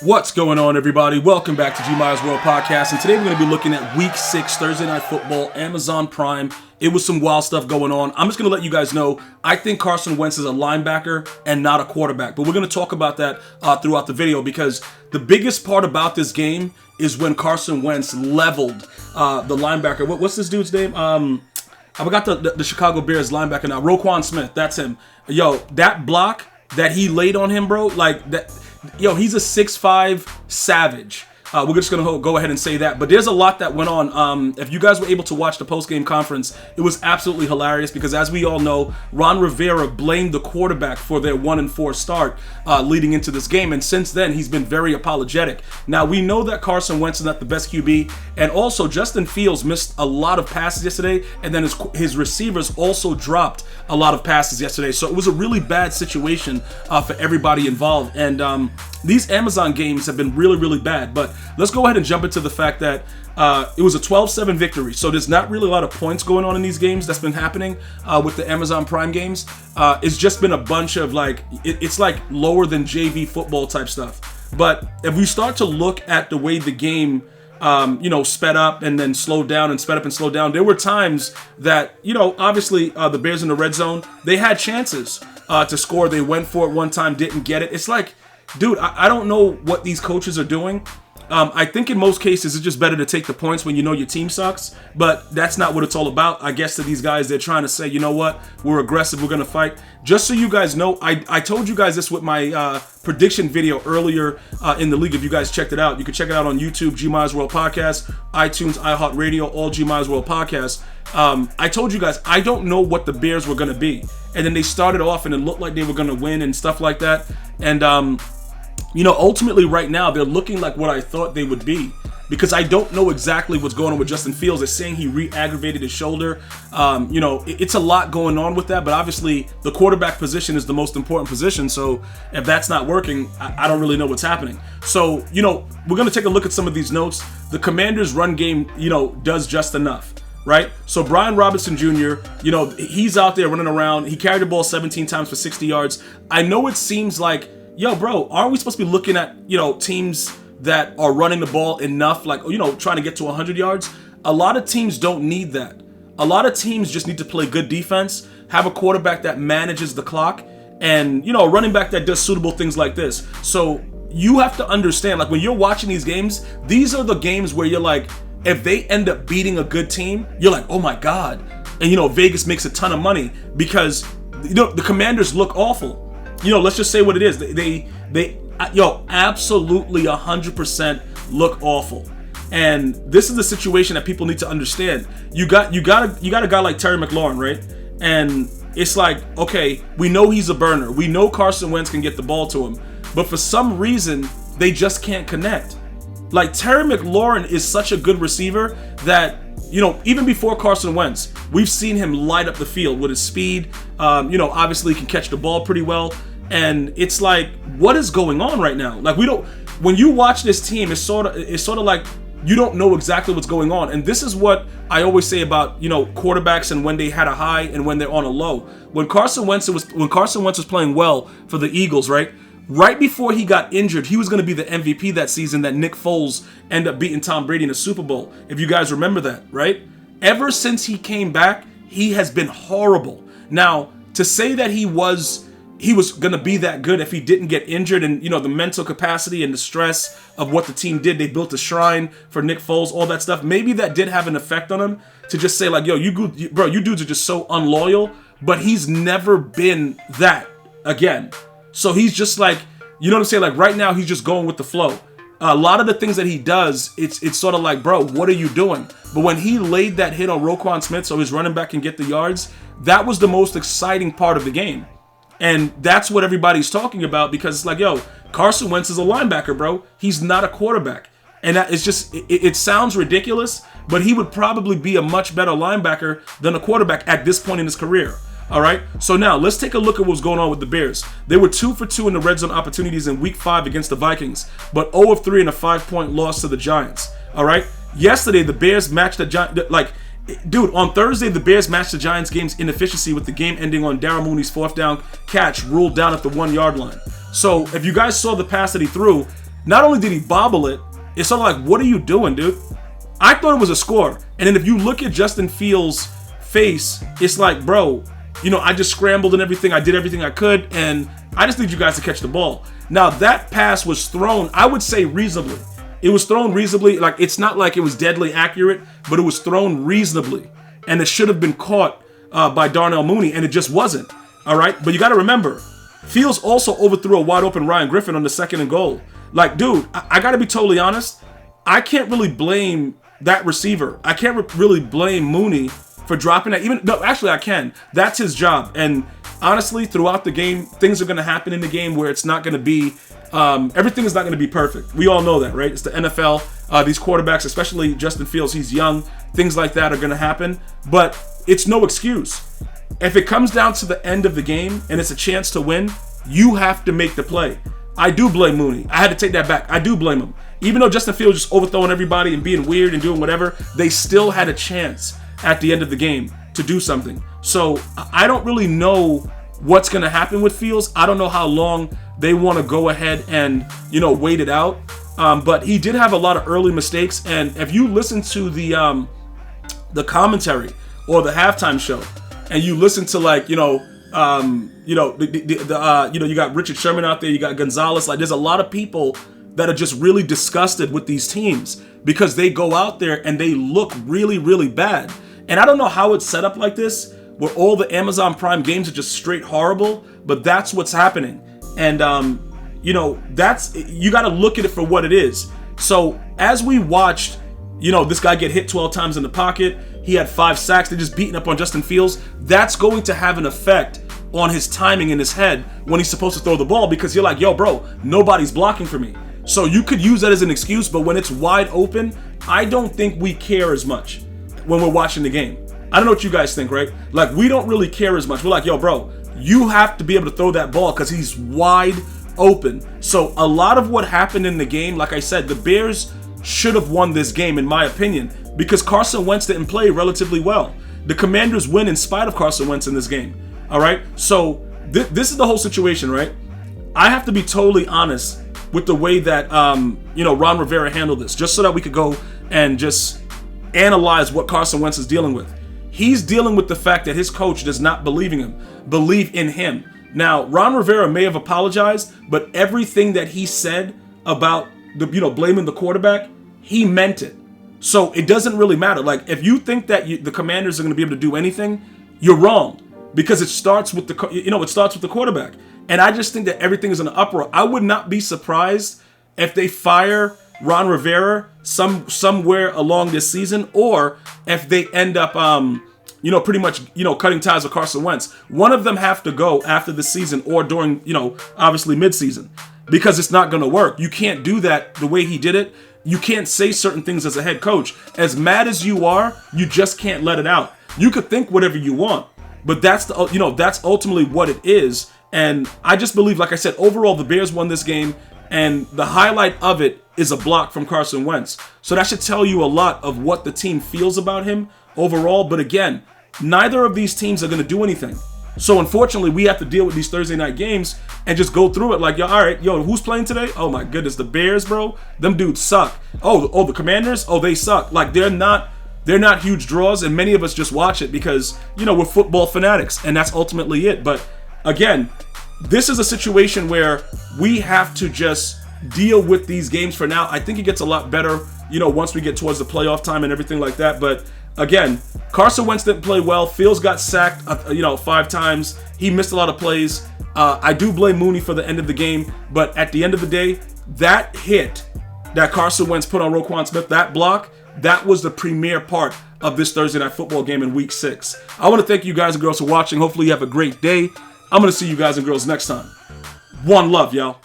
What's going on, everybody? Welcome back to G Myers World Podcast, and today we're going to be looking at Week 6 Thursday Night Football, Amazon Prime. It was some wild stuff going on. I'm just going to let you guys know, I think Carson Wentz is a linebacker and not a quarterback, but we're going to talk about that throughout the video because the biggest part about this game is when Carson Wentz leveled the linebacker. What's this dude's name? I forgot the Chicago Bears linebacker now. Roquan Smith, that's him. Yo, that block that he laid on him, bro, like that. Yo, he's a 6'5" savage. We're just going to go ahead and say that. But there's a lot that went on. If you guys were able to watch the post-game conference, it was absolutely hilarious because, as we all know, Ron Rivera blamed the quarterback for their 1-4 start leading into this game. And since then, he's been very apologetic. Now, we know that Carson Wentz is not the best QB. And also, Justin Fields missed a lot of passes yesterday. And then his receivers also dropped a lot of passes yesterday. So it was a really bad situation for everybody involved. And these Amazon games have been really, really bad. But let's go ahead and jump into the fact that it was a 12-7 victory. So there's not really a lot of points going on in these games that's been happening with the Amazon Prime games. It's just been a bunch of it's like lower than JV football type stuff. But if we start to look at the way the game sped up and then slowed down and sped up and slowed down, there were times that, obviously the Bears in the red zone, they had chances to score. They went for it one time, didn't get it. It's like, dude, I don't know what these coaches are doing. I think in most cases it's just better to take the points when you know your team sucks, but that's not what it's all about. I guess to these guys, they're trying to say, you know what, we're aggressive, we're going to fight. Just so you guys know, I told you guys this with my prediction video earlier in the league. If you guys checked it out, you can check it out on YouTube, G Myers World Podcast, iTunes, iHeartRadio, all G Myers World Podcasts. I told you guys, I don't know what the Bears were going to be. And then they started off and it looked like they were going to win and stuff like that. And, ultimately right now, they're looking like what I thought they would be because I don't know exactly what's going on with Justin Fields. They're saying he re-aggravated his shoulder. It's a lot going on with that, but obviously the quarterback position is the most important position. So if that's not working, I don't really know what's happening. So, we're going to take a look at some of these notes. The Commanders' run game, does just enough. Right? So Brian Robinson Jr., he's out there running around. He carried the ball 17 times for 60 yards. I know it seems like, yo, bro, aren't we supposed to be looking at, teams that are running the ball enough, trying to get to 100 yards? A lot of teams don't need that. A lot of teams just need to play good defense, have a quarterback that manages the clock, and, a running back that does suitable things like this. So you have to understand, when you're watching these games, these are the games where you're like, if they end up beating a good team, you're like, oh my God. And, Vegas makes a ton of money because, the Commanders look awful. Let's just say what it is. They absolutely 100% look awful. And this is the situation that people need to understand. You got a guy like Terry McLaurin, right? And it's like, okay, we know he's a burner. We know Carson Wentz can get the ball to him. But for some reason, they just can't connect. Like, Terry McLaurin is such a good receiver that, even before Carson Wentz, we've seen him light up the field with his speed. Obviously he can catch the ball pretty well. And it's like, what is going on right now? Like, when you watch this team, it's sort of like you don't know exactly what's going on. And this is what I always say about, quarterbacks and when they had a high and when they're on a low. When Carson Wentz was playing well for the Eagles, right? Right before he got injured, he was going to be the MVP that season that Nick Foles ended up beating Tom Brady in the Super Bowl. If you guys remember that, right? Ever since he came back, he has been horrible. Now, to say that he was going to be that good if he didn't get injured and, the mental capacity and the stress of what the team did, they built a shrine for Nick Foles, all that stuff. Maybe that did have an effect on him to just say like, yo, you dudes are just so unloyal, but he's never been that again. So he's just like, you know what I'm saying? Like right now, he's just going with the flow. A lot of the things that he does, it's sort of like, bro, what are you doing? But when he laid that hit on Roquan Smith so his running back can get the yards, that was the most exciting part of the game. And that's what everybody's talking about because it's like, yo, Carson Wentz is a linebacker, bro. He's not a quarterback. And that is just, it sounds ridiculous, but he would probably be a much better linebacker than a quarterback at this point in his career. All right, so now let's take a look at what's going on with the Bears. They were 2 for 2 in the red zone opportunities in Week 5 against the Vikings, but 0 of 3 in a 5-point loss to the Giants. All right, yesterday the Bears matched the Giants. On Thursday the Bears matched the Giants' game's inefficiency with the game ending on Darryl Mooney's 4th down catch ruled down at the 1-yard line. So if you guys saw the pass that he threw, not only did he bobble it, it's sort of like, what are you doing, dude? I thought it was a score. And then if you look at Justin Fields' face, it's like, bro, I just scrambled and everything. I did everything I could, and I just need you guys to catch the ball. Now, that pass was thrown, I would say, reasonably. It was thrown reasonably. Like, it's not like it was deadly accurate, but it was thrown reasonably. And it should have been caught by Darnell Mooney, and it just wasn't. All right? But you got to remember, Fields also overthrew a wide-open Ryan Griffin on the 2nd and goal. Like, dude, I got to be totally honest. I can't really blame that receiver. I can't really blame Mooney for dropping that. No, actually, I can. That's his job. And honestly, throughout the game, things are going to happen in the game where it's not going to be, everything is not going to be perfect. We all know that, right? It's the NFL. These quarterbacks, especially Justin Fields, he's young. Things like that are going to happen. But it's no excuse. If it comes down to the end of the game and it's a chance to win, you have to make the play. I do blame Mooney. I had to take that back. I do blame him. Even though Justin Fields just overthrowing everybody and being weird and doing whatever, they still had a chance at the end of the game to do something. So I don't really know what's going to happen with Fields. I don't know how long they want to go ahead and, wait it out. But he did have a lot of early mistakes. And if you listen to the commentary or the halftime show, and you listen to you got Richard Sherman out there, you got Gonzalez. Like, there's a lot of people that are just really disgusted with these teams because they go out there and they look really, really bad. And I don't know how it's set up like this, where all the Amazon Prime games are just straight horrible, but that's what's happening. And, that's, you got to look at it for what it is. So as we watched, this guy get hit 12 times in the pocket, he had 5 sacks, they're just beating up on Justin Fields, that's going to have an effect on his timing in his head when he's supposed to throw the ball, because you're like, yo, bro, nobody's blocking for me. So you could use that as an excuse, but when it's wide open, I don't think we care as much when we're watching the game. I don't know what you guys think, right? Like, we don't really care as much. We're like, yo, bro, you have to be able to throw that ball because he's wide open. So a lot of what happened in the game, like I said, the Bears should have won this game, in my opinion, because Carson Wentz didn't play relatively well. The Commanders win in spite of Carson Wentz in this game. All right? So this is the whole situation, right? I have to be totally honest with the way that, Ron Rivera handled this, just so that we could go and just analyze what Carson Wentz is dealing with. He's dealing with the fact that his coach does not believe in him. Now, Ron Rivera may have apologized, but everything that he said about blaming the quarterback, he meant it. So it doesn't really matter. Like, if you think that the Commanders are going to be able to do anything, you're wrong, because it starts with the quarterback. And I just think that everything is in an uproar. I would not be surprised if they fire Ron Rivera somewhere along this season, or if they end up pretty much cutting ties with Carson Wentz. One of them have to go after the season, or during obviously midseason, because it's not going to work. You can't do that the way he did it. You can't say certain things as a head coach. As mad as you are, you just can't let it out. You could think whatever you want, but that's ultimately what it is. And I just believe, like I said, overall the Bears won this game, and the highlight of it is a block from Carson Wentz. So that should tell you a lot of what the team feels about him overall. But again, neither of these teams are going to do anything. So unfortunately, we have to deal with these Thursday night games and just go through it like, all right, who's playing today? Oh my goodness, the Bears, bro. Them dudes suck. Oh, the Commanders? Oh, they suck. Like, they're not huge draws, and many of us just watch it because, we're football fanatics, and that's ultimately it. But again, this is a situation where we have to just deal with these games for now. I think it gets a lot better, once we get towards the playoff time and everything like that. But again, Carson Wentz didn't play well. Fields got sacked, 5 times. He missed a lot of plays. I do blame Mooney for the end of the game, but at the end of the day, that hit that Carson Wentz put on Roquan Smith, that block, that was the premier part of this Thursday Night Football game in Week 6. I want to thank you guys and girls for watching. Hopefully you have a great day. I'm going to see you guys and girls next time. One love, y'all.